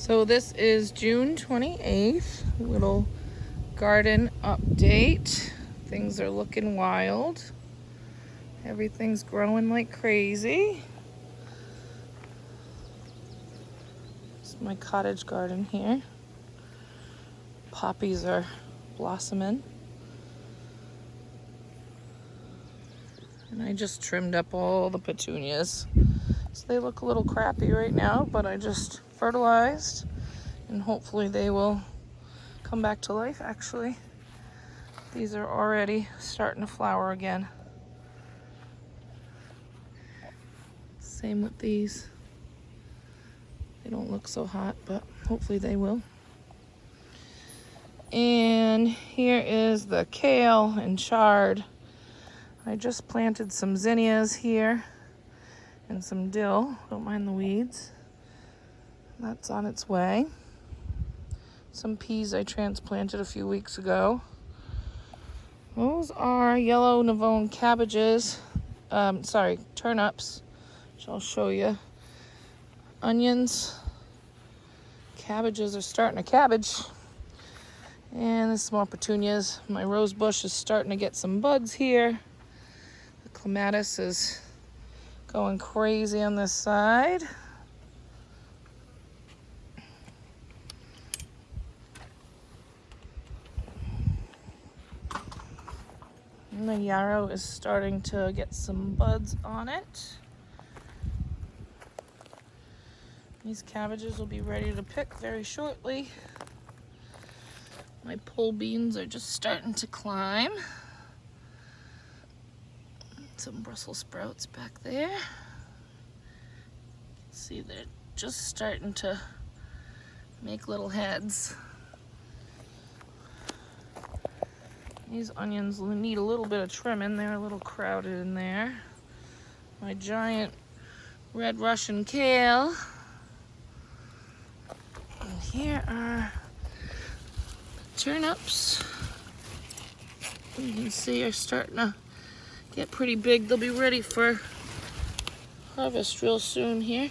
So this is June 28th, little garden update. Things are looking wild. Everything's growing like crazy. It's my cottage garden here. Poppies are blossoming. And I just trimmed up all the petunias. So they look a little crappy right now, but I just fertilized and hopefully they will come back to life. Actually, these are already starting to flower again. Same with these. They don't look so hot, but hopefully they will. And here is the kale and chard. I just planted some zinnias here and some dill. Don't mind the weeds. That's on its way. Some peas I transplanted a few weeks ago. Those are yellow Navone cabbages. Turnips, which I'll show you. Onions. Cabbages are starting to cabbage. And there's some more petunias. My rose bush is starting to get some buds here. The clematis is going crazy on this side. And the yarrow is starting to get some buds on it. These cabbages will be ready to pick very shortly. My pole beans are just starting to climb. Some Brussels sprouts back there. See, they're just starting to make little heads. These onions need a little bit of trimming. They're a little crowded in there. My giant red Russian kale. And here are turnips. You can see are starting to get pretty big. They'll be ready for harvest real soon here.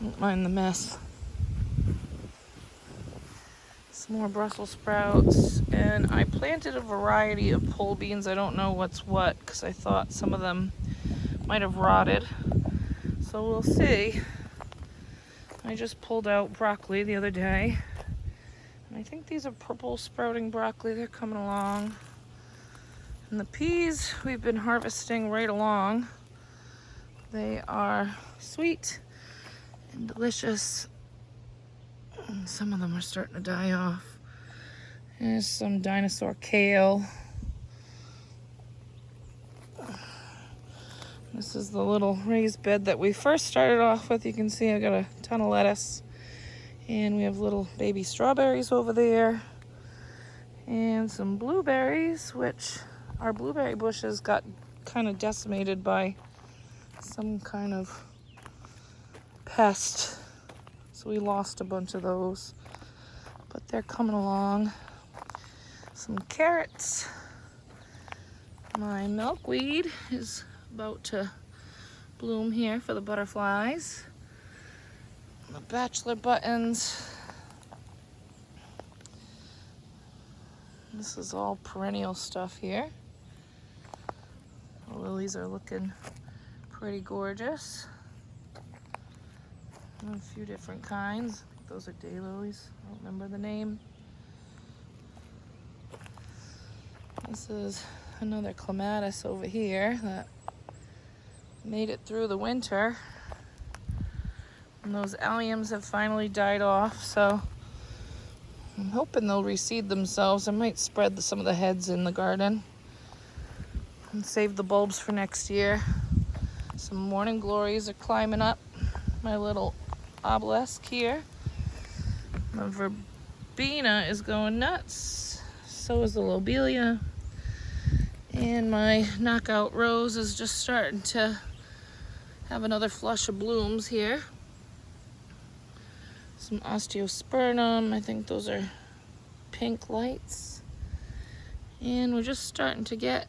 Don't mind the mess. Some more Brussels sprouts, and I planted a variety of pole beans. I don't know what's what because I thought some of them might have rotted, so we'll see. I just pulled out broccoli the other day, and I think these are purple sprouting broccoli. They're coming along. And the peas we've been harvesting right along. They are sweet and delicious. And some of them are starting to die off. There's some dinosaur kale. This is the little raised bed that we first started off with. You can see I got a ton of lettuce. And we have little baby strawberries over there. And some blueberries, which our blueberry bushes got kind of decimated by some kind of pest. So we lost a bunch of those, but they're coming along. Some carrots. My milkweed is about to bloom here for the butterflies. The bachelor buttons. This is all perennial stuff here. The lilies are looking pretty gorgeous. A few different kinds. Those are daylilies. I don't remember the name. This is another clematis over here that made it through the winter. And those alliums have finally died off, so I'm hoping they'll reseed themselves. I might spread some of the heads in the garden and save the bulbs for next year. Some morning glories are climbing up my little obelisk here. The verbena is going nuts. So is the lobelia. And my knockout rose is just starting to have another flush of blooms here. Some osteospermum. I think those are pink lights. And we're just starting to get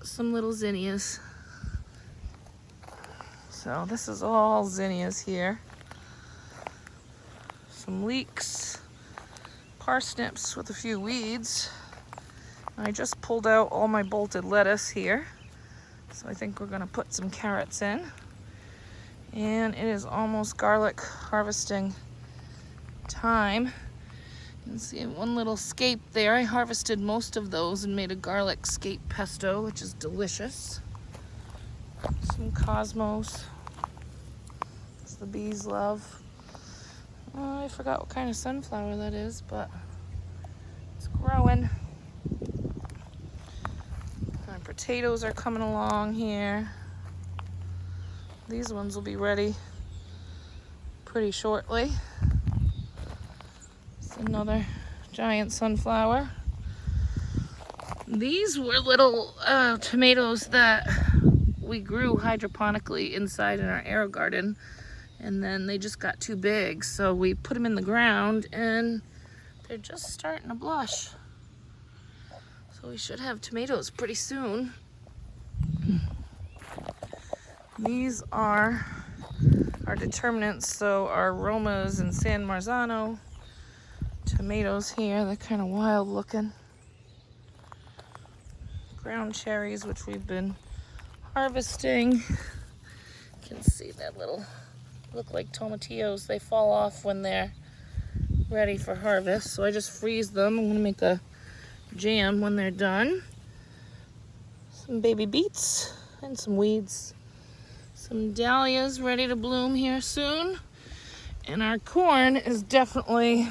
some little zinnias. So this is all zinnias here. Some leeks, parsnips with a few weeds. I just pulled out all my bolted lettuce here. So I think we're gonna put some carrots in. And it is almost garlic harvesting time. You can see one little scape there. I harvested most of those and made a garlic scape pesto, which is delicious. Some cosmos. It's the bees love. I forgot what kind of sunflower that is, but it's growing. Our potatoes are coming along here. These ones will be ready pretty shortly. It's another giant sunflower. These were little tomatoes that we grew hydroponically inside in our air garden, and then they just got too big, so we put them in the ground and they're just starting to blush. So we should have tomatoes pretty soon. These are our determinants, so our Romas and San Marzano tomatoes here. They're kind of wild looking. Ground cherries, which we've been harvesting. You can see that little, look like tomatillos. They fall off when they're ready for harvest. So I just freeze them. I'm gonna make a jam when they're done. Some baby beets and some weeds. Some dahlias ready to bloom here soon. And our corn is definitely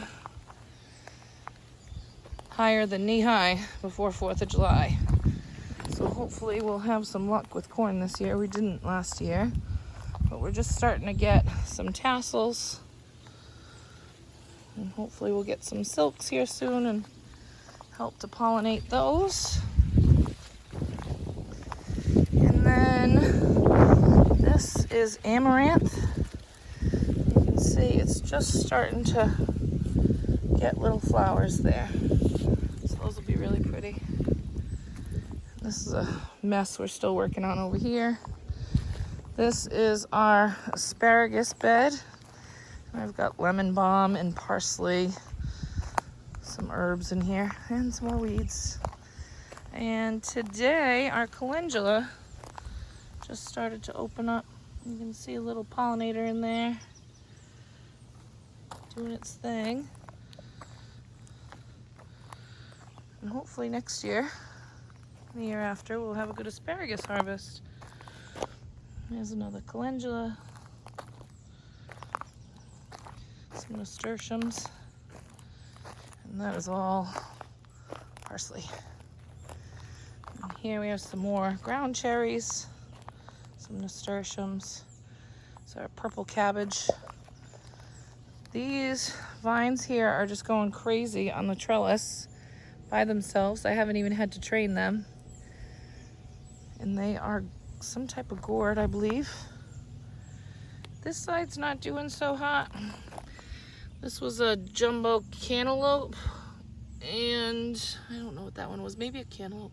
higher than knee-high before 4th of July. So hopefully we'll have some luck with corn this year. We didn't last year, but we're just starting to get some tassels. And hopefully we'll get some silks here soon and help to pollinate those. And then this is amaranth. You can see it's just starting to get little flowers there. So those will be really pretty. This is a mess we're still working on over here. This is our asparagus bed. I've got lemon balm and parsley, some herbs in here, and some more weeds. And today our calendula just started to open up. You can see a little pollinator in there doing its thing. And hopefully next year, the year after, we'll have a good asparagus harvest. There's another calendula. Some nasturtiums. And that is all parsley. And here we have some more ground cherries, some nasturtiums. So our purple cabbage. These vines here are just going crazy on the trellis by themselves. I haven't even had to train them. And they are some type of gourd, I believe. This side's not doing so hot. This was a jumbo cantaloupe, and I don't know what that one was, maybe a cantaloupe.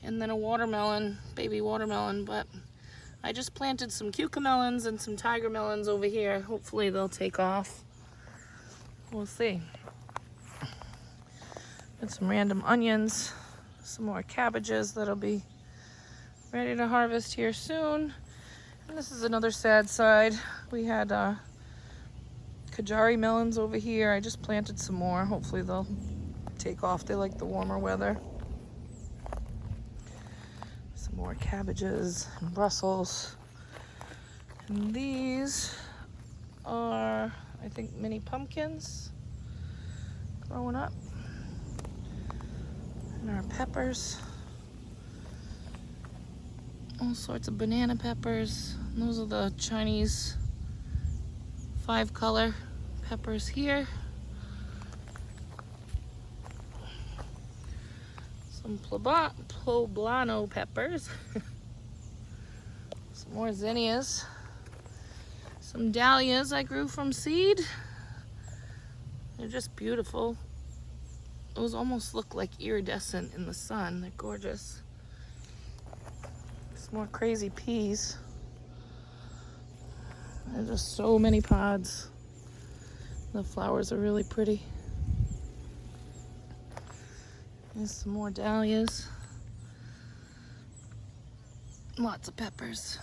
And then a watermelon, baby watermelon, but I just planted some cucamelons and some tiger melons over here. Hopefully they'll take off. We'll see. Got some random onions, some more cabbages that'll be ready to harvest here soon. And this is another sad side. We had Kajari melons over here. I just planted some more. Hopefully they'll take off. They like the warmer weather. Some more cabbages and Brussels. And these are, I think, mini pumpkins growing up. And our peppers. All sorts of banana peppers. And those are the Chinese 5-color peppers here. Some poblano peppers. Some more zinnias. Some dahlias I grew from seed. They're just beautiful. Those almost look like iridescent in the sun. They're gorgeous. Some more crazy peas. There's just so many pods. The flowers are really pretty. There's some more dahlias. Lots of peppers.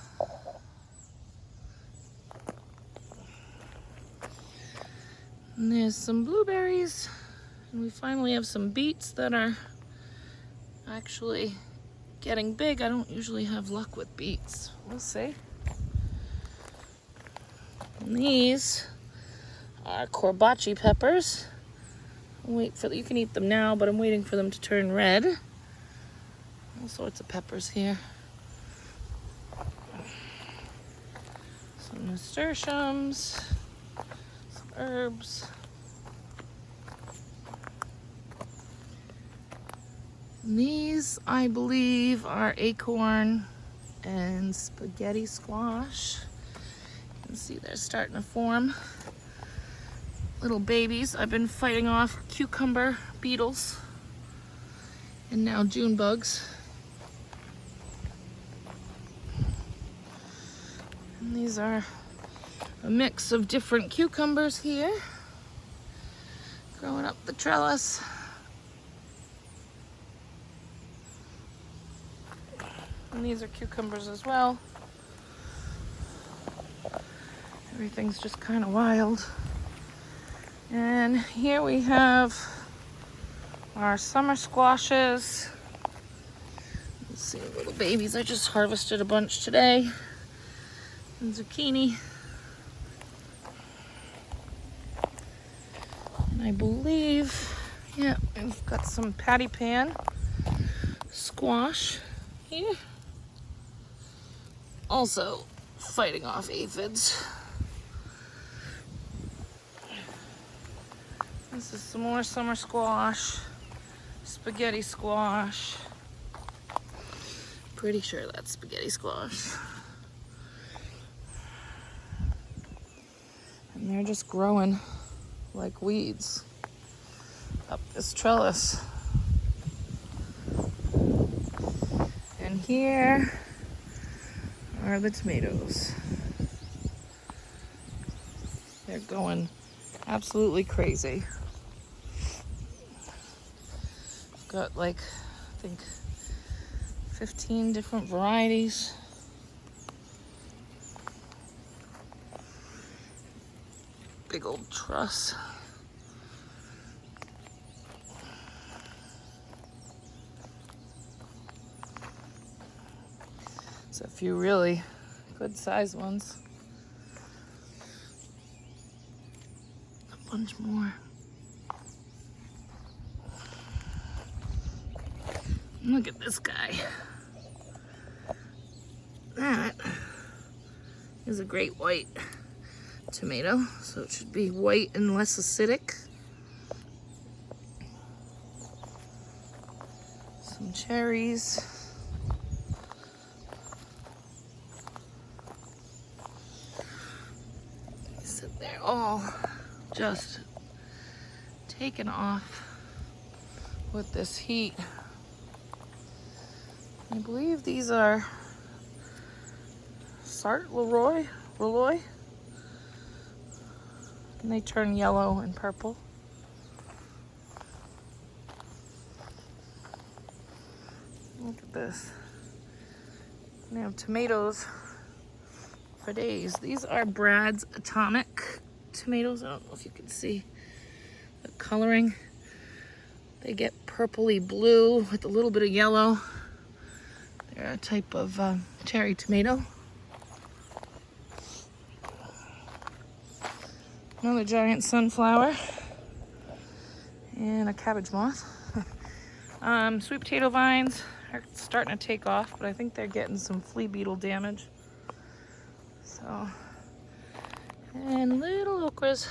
And there's some blueberries. And we finally have some beets that are actually getting big. I don't usually have luck with beets. We'll see. And these are corbachi peppers. You can eat them now, but I'm waiting for them to turn red. All sorts of peppers here. Some nasturtiums, some herbs. And these, I believe, are acorn and spaghetti squash. You can see they're starting to form. Little babies. I've been fighting off cucumber beetles and now June bugs. And these are a mix of different cucumbers here, growing up the trellis. And these are cucumbers as well. Everything's just kind of wild. And here we have our summer squashes. Let's see, little babies. I just harvested a bunch today. And zucchini. And I believe, yeah, we've got some patty pan squash here. Also fighting off aphids. This is some more summer squash, spaghetti squash. Pretty sure that's spaghetti squash. And they're just growing like weeds up this trellis. And here are the tomatoes. They're going absolutely crazy. Got like, I think, 15 different varieties. Big old truss. There's a few really good sized ones. A bunch more. Look at this guy. That is a great white tomato, so it should be white and less acidic. Some cherries. So they're all just taken off with this heat. I believe these are Leroy, and they turn yellow and purple. Look at this. They have tomatoes for days. These are Brad's Atomic tomatoes. I don't know if you can see the coloring. They get purpley blue with a little bit of yellow. They're a type of cherry tomato. Another giant sunflower. And a cabbage moth. Sweet potato vines are starting to take off, but I think they're getting some flea beetle damage. So, and little okras.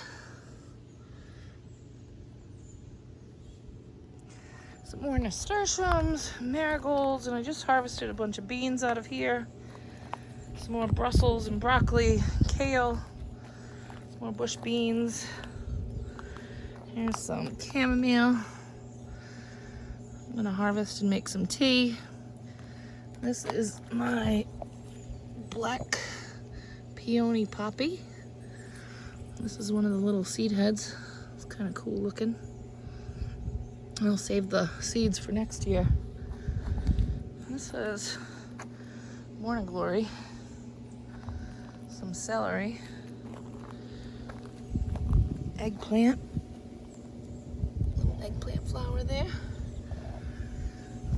Some more nasturtiums, marigolds, and I just harvested a bunch of beans out of here. Some more Brussels and broccoli, kale, some more bush beans. Here's some chamomile. I'm gonna harvest and make some tea. This is my black peony poppy. This is one of the little seed heads. It's kind of cool looking. I'll save the seeds for next year. This is morning glory. Some celery. Eggplant. Little eggplant flower there.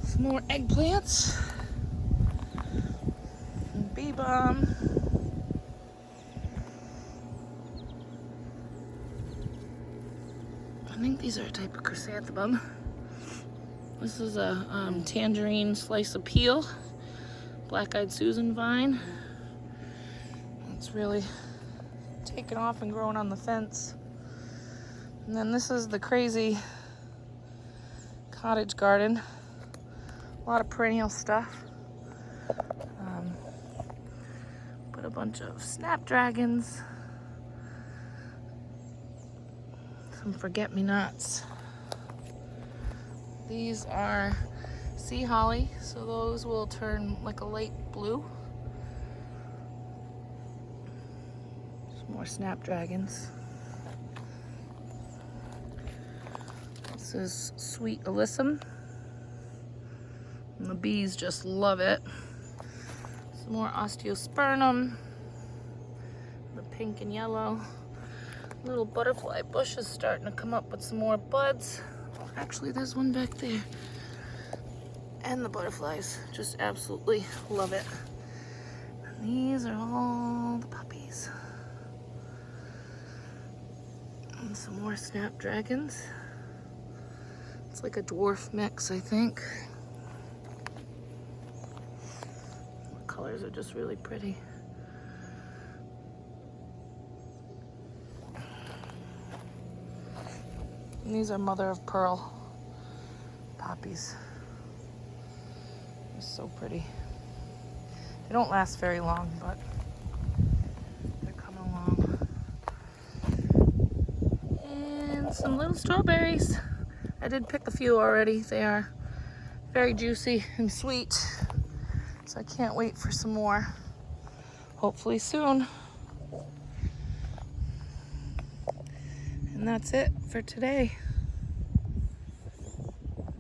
Some more eggplants. And bee balm. I think these are a type of chrysanthemum. This is a tangerine slice of peel. Black-eyed Susan vine. It's really taken off and growing on the fence. And then this is the crazy cottage garden. A lot of perennial stuff. Put a bunch of snapdragons. Some forget-me-nots. These are sea holly, so those will turn like a light blue. Some more snapdragons. This is sweet alyssum. And the bees just love it. Some more osteospermum. The pink and yellow. Little butterfly bush is starting to come up with some more buds. Actually, there's one back there. And the butterflies just absolutely love it. And these are all the puppies. And some more snapdragons. It's like a dwarf mix, I think. The colors are just really pretty. And these are mother of pearl poppies. They're so pretty. They don't last very long, but they're coming along. And some little strawberries. I did pick a few already. They are very juicy and sweet. So I can't wait for some more. Hopefully soon. And that's it for today.